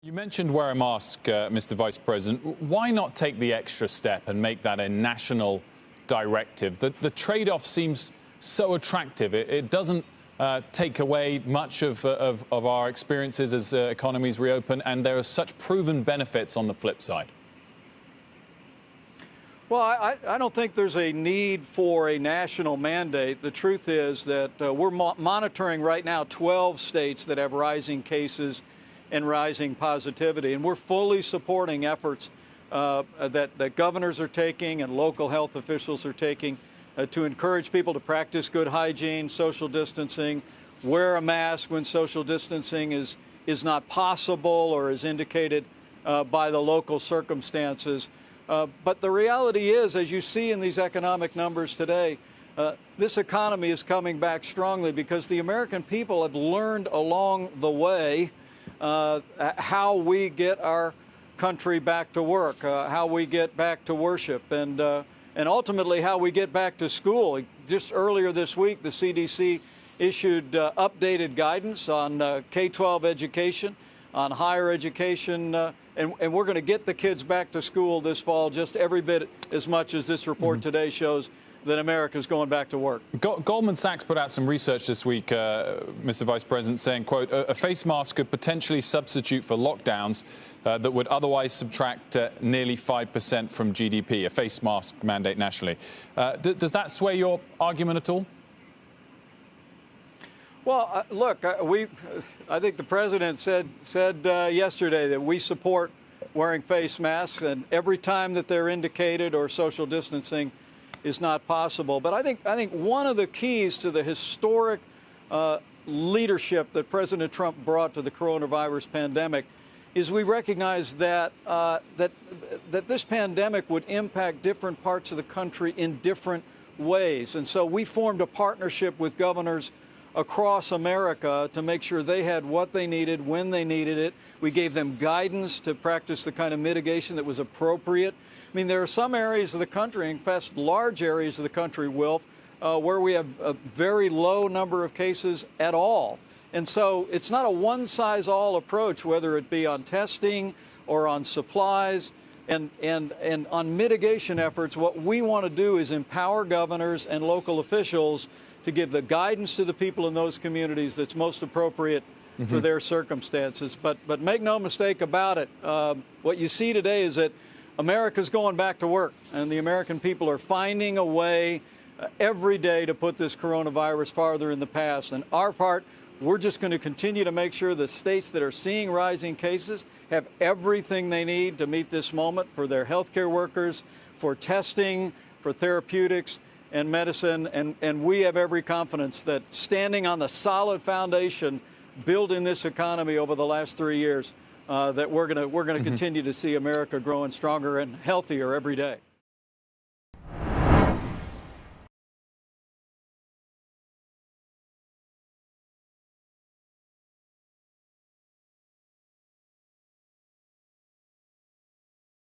You mentioned wear a mask, Mr. Vice President. Why not take the extra step and make that a national directive? The trade-off seems so attractive. It doesn't take away much of our experiences as economies reopen, and there are such proven benefits on the flip side. Well, I don't think there's a need for a national mandate. The truth is that we're monitoring right now 12 states that have rising cases and rising positivity, and we're fully supporting efforts that governors are taking and local health officials are taking to encourage people to practice good hygiene, social distancing, wear a mask when social distancing is not possible or is indicated by the local circumstances. But the reality is, as you see in these economic numbers today, this economy is coming back strongly because the American people have learned along the way how we get our country back to work, how we get back to worship, and ultimately how we get back to school. Just earlier this week, the CDC issued updated guidance on K-12 education, on higher education, and we're going to get the kids back to school this fall just every bit as much as this report today shows that America's going back to work. Goldman Sachs put out some research this week, Mr. Vice President, saying, quote, a face mask could potentially substitute for lockdowns that would otherwise subtract nearly 5% from GDP, a face mask mandate nationally. Does that sway your argument at all? Well, look, I think the president said yesterday that we support wearing face masks, and every time that they're indicated or social distancing is not possible. But I think one of the keys to the historic leadership that President Trump brought to the coronavirus pandemic is we recognize that that this pandemic would impact different parts of the country in different ways. And so we formed a partnership with governors across America to make sure they had what they needed when they needed it. We gave them guidance to practice the kind of mitigation that was appropriate. I mean, there are some areas of the country, in fact, large areas of the country, Wilf, where we have a very low number of cases at all. And so it's not a one-size-all approach, whether it be on testing or on supplies and on mitigation efforts. What we want to do is empower governors and local officials to give the guidance to the people in those communities that's most appropriate for their circumstances. But make no mistake about it, what you see today is that America's going back to work, and the American people are finding a way every day to put this coronavirus farther in the past. And our part, we're just going to continue to make sure the states that are seeing rising cases have everything they need to meet this moment for their healthcare workers, for testing, for therapeutics and medicine. And we have every confidence that standing on the solid foundation built in this economy over the last 3 years, that we're going to continue to see America growing stronger and healthier every day.